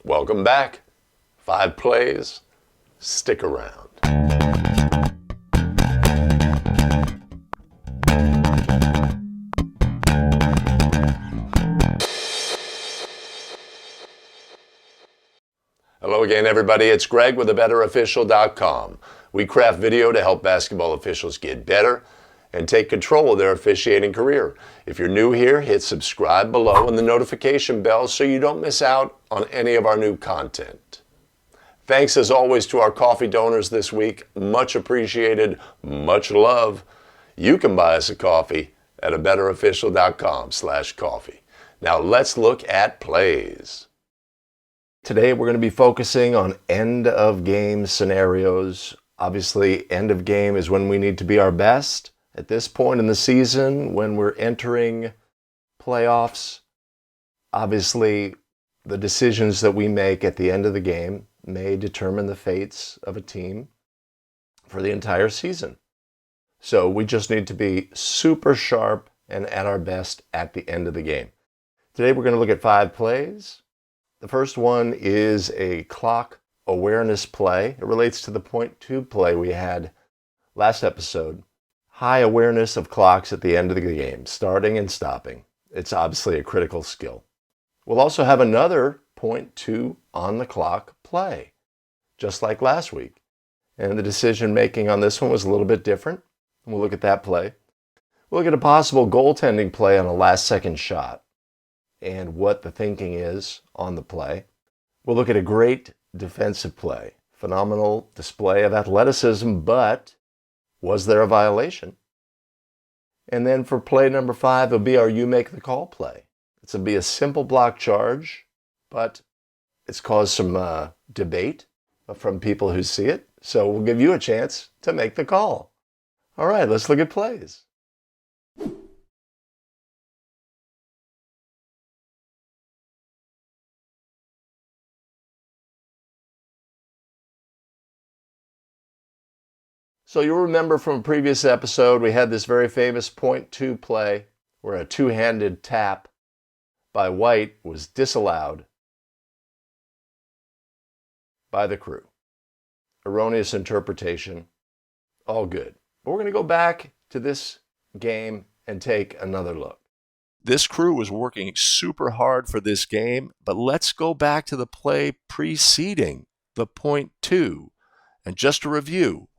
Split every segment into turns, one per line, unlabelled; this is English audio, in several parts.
Welcome back. 5 plays. Stick around. Hello again, everybody. It's Greg with thebetterofficial.com. We craft video to help basketball officials get better and take control of their officiating career. If you're new here, hit subscribe below and the notification bell so you don't miss out on any of our new content. Thanks as always to our coffee donors this week. Much appreciated, much love. You can buy us a coffee at abetterofficial.com/coffee. Now let's look at plays. Today we're going to be focusing on end of game scenarios. Obviously, end of game is when we need to be our best. At this point in the season, when we're entering playoffs, obviously the decisions that we make at the end of the game may determine the fates of a team for the entire season. So we just need to be super sharp and at our best at the end of the game. Today we're going to look at 5 plays. The first one is a clock awareness play. It relates to the point 2 play we had last episode. High awareness of clocks at the end of the game, starting and stopping. It's obviously a critical skill. We'll also have another point 2 on the clock play, just like last week. And the decision making on this one was a little bit different. We'll look at that play. We'll look at a possible goaltending play on a last second shot and what the thinking is on the play. We'll look at a great defensive play. Phenomenal display of athleticism, but was there a violation? And then for play number 5, it'll be our you make the call play. It's going to be a simple block charge, but it's caused some debate from people who see it. So we'll give you a chance to make the call. All right, let's look at plays. So you'll remember from a previous episode, we had this very famous point 2 play where a two-handed tap by White was disallowed by the crew. Erroneous interpretation, all good. But we're going to go back to this game and take another look. This crew was working super hard for this game, but let's go back to the play preceding the point 2. And just to review,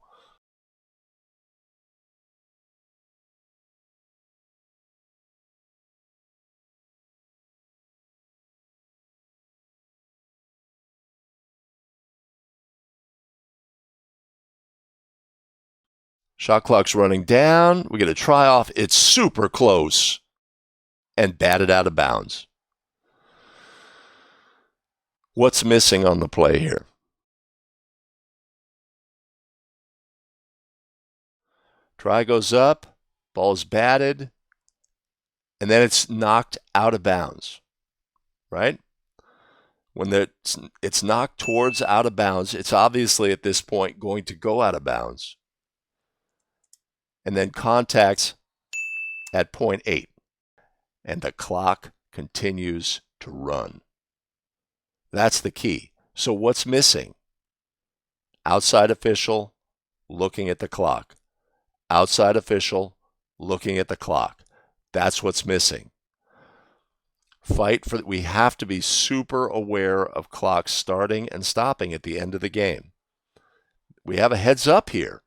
shot clock's running down. We get a try off. It's super close and batted out of bounds. What's missing on the play here? Try goes up, ball's batted, and then it's knocked out of bounds, right? When it's knocked towards out of bounds, it's obviously at this point going to go out of bounds. And then contacts at point 8. And the clock continues to run. That's the key. So what's missing? Outside official looking at the clock. Outside official looking at the clock. That's what's missing. We have to be super aware of clocks starting and stopping at the end of the game. We have a heads up here,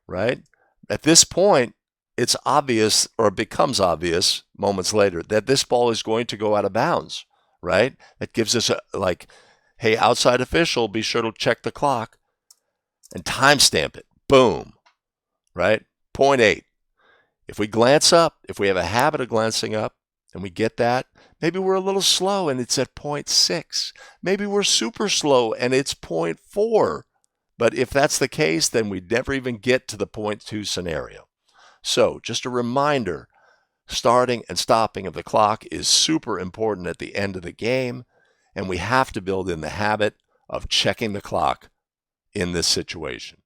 right? At this point, it's obvious, or it becomes obvious moments later, that this ball is going to go out of bounds, right? That gives us hey, outside official, be sure to check the clock and timestamp it. Boom, right? Point 8. If we glance up, if we have a habit of glancing up and we get that, maybe we're a little slow and it's at point 6. Maybe we're super slow and it's point 4. But if that's the case, then we'd never even get to the point 2 scenario. So just a reminder, starting and stopping of the clock is super important at the end of the game, and we have to build in the habit of checking the clock in this situation.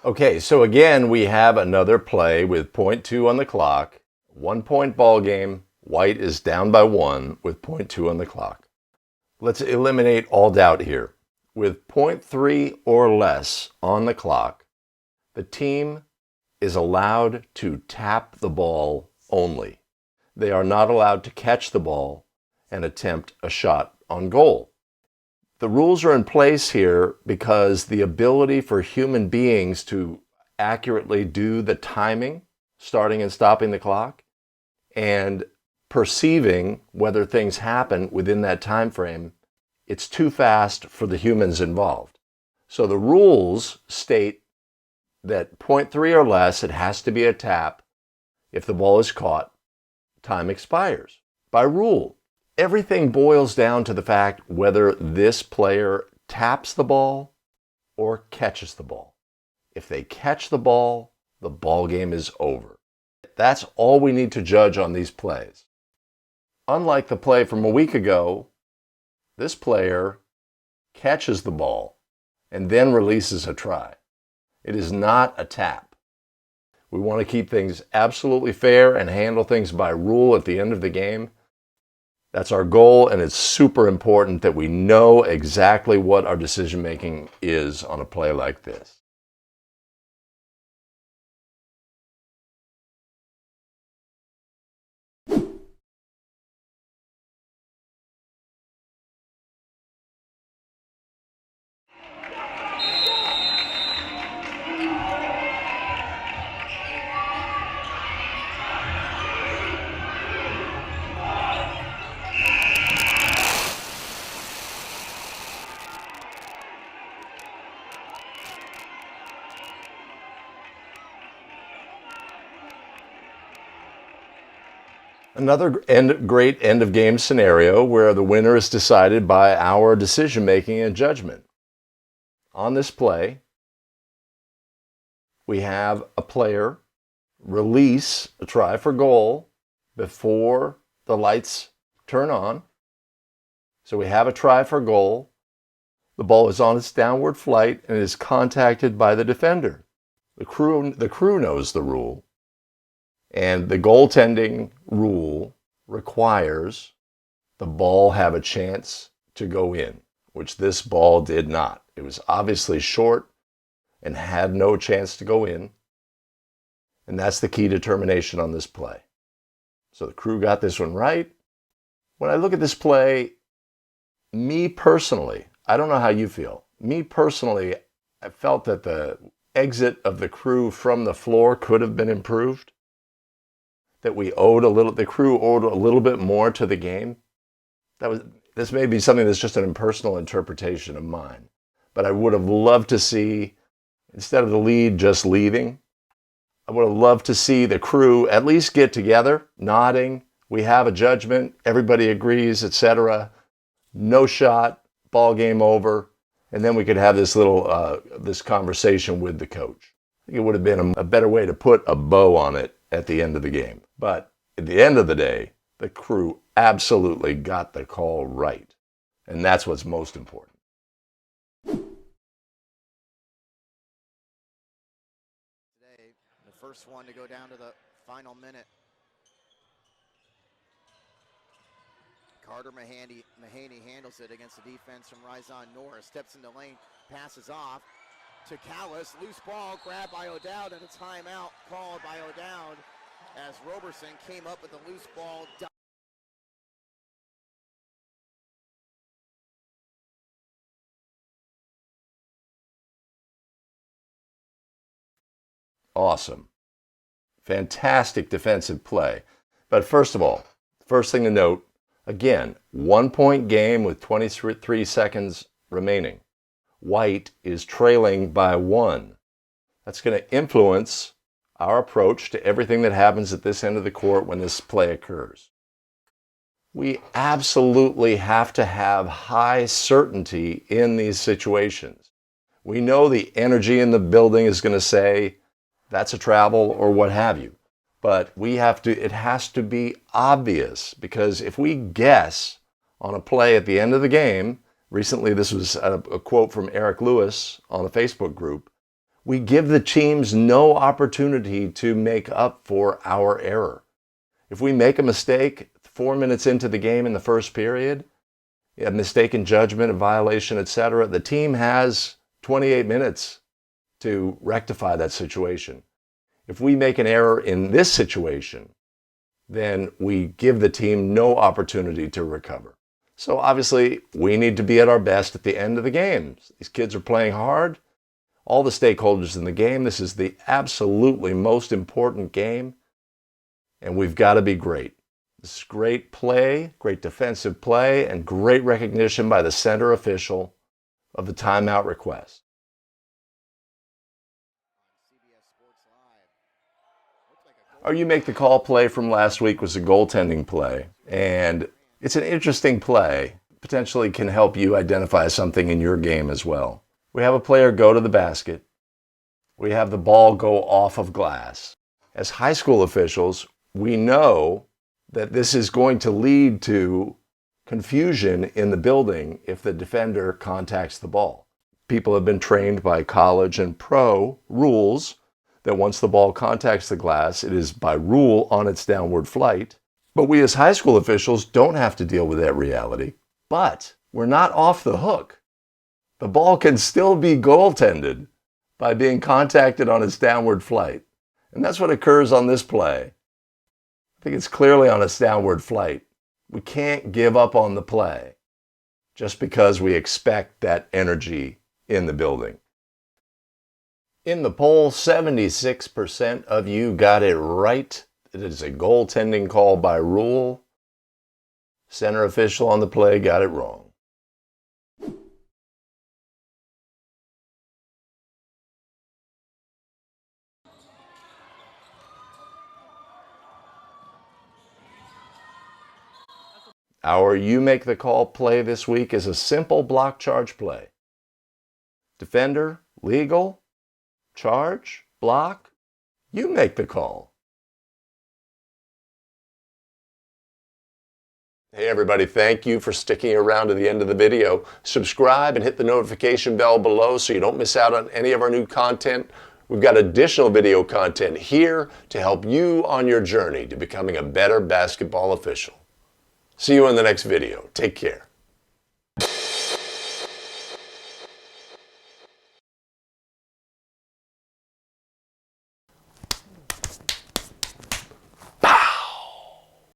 Okay, so again, we have another play with 0.2 on the clock, 1 point ball game. White is down by 1 with 0.2 on the clock. Let's eliminate all doubt here. With 0.3 or less on the clock, the team is allowed to tap the ball only. They are not allowed to catch the ball and attempt a shot on goal. The rules are in place here because the ability for human beings to accurately do the timing, starting and stopping the clock, and perceiving whether things happen within that time frame, it's too fast for the humans involved. So the rules state that 0.3 or less, it has to be a tap. If the ball is caught, time expires by rule. Everything boils down to the fact whether this player taps the ball or catches the ball. If they catch the ball game is over. That's all we need to judge on these plays. Unlike the play from a week ago, this player catches the ball and then releases a try. It is not a tap. We want to keep things absolutely fair and handle things by rule at the end of the game. That's our goal, and it's super important that we know exactly what our decision making is on a play like this. Another great end of game scenario where the winner is decided by our decision making and judgment. On this play, we have a player release a try for goal before the lights turn on. So we have a try for goal. The ball is on its downward flight and is contacted by the defender. The crew knows the rule. And the goaltending rule requires the ball have a chance to go in, which this ball did not. It was obviously short and had no chance to go in. And that's the key determination on this play. So the crew got this one right. When I look at this play, me personally, I don't know how you feel. Me personally, I felt that the exit of the crew from the floor could have been improved. That the crew owed a little bit more to the game. This may be something that's just an impersonal interpretation of mine. But I would have loved to see, instead of the lead just leaving, I would have loved to see the crew at least get together, nodding. We have a judgment, everybody agrees, etc. No shot, ball game over, and then we could have this this conversation with the coach. I think it would have been a better way to put a bow on it at the end of the game. But at the end of the day, the crew absolutely got the call right. And that's what's most important.
Today, the first one to go down to the final minute. Carter Mahaney handles it against the defense from Rizon Norris. Steps in the lane, passes off to Callis. Loose ball grabbed by O'Dowd, and a timeout called by O'Dowd as Roberson came up with a loose ball.
Awesome. Fantastic defensive play. But first of all, first thing to note, again, 1 point game with 23 seconds remaining. White is trailing by 1. That's going to influence our approach to everything that happens at this end of the court when this play occurs. We absolutely have to have high certainty in these situations. We know the energy in the building is going to say, that's a travel or what have you. But it has to be obvious, because if we guess on a play at the end of the game, recently this was a quote from Eric Lewis on the Facebook group, We give the teams no opportunity to make up for our error. If we make a mistake 4 minutes into the game in the first period, a mistake in judgment, a violation, etc., the team has 28 minutes to rectify that situation. If we make an error in this situation, then we give the team no opportunity to recover. So obviously, we need to be at our best at the end of the games. These kids are playing hard. All the stakeholders in the game, this is the absolutely most important game, and we've got to be great. This is great play, great defensive play, and great recognition by the center official of the timeout request. Our You Make the Call play from last week was a goaltending play, and it's an interesting play. Potentially can help you identify something in your game as well. We have a player go to the basket. We have the ball go off of glass. As high school officials, we know that this is going to lead to confusion in the building if the defender contacts the ball. People have been trained by college and pro rules that once the ball contacts the glass, it is by rule on its downward flight. But we as high school officials don't have to deal with that reality. But we're not off the hook. The ball can still be goaltended by being contacted on its downward flight. And that's what occurs on this play. I think it's clearly on its downward flight. We can't give up on the play just because we expect that energy in the building. In the poll, 76% of you got it right. It is a goaltending call by rule. Center official on the play got it wrong. Our You Make the Call play this week is a simple block charge play. Defender, legal, charge, block, you make the call. Hey everybody, thank you for sticking around to the end of the video. Subscribe and hit the notification bell below so you don't miss out on any of our new content. We've got additional video content here to help you on your journey to becoming a better basketball official. See you in the next video. Take care.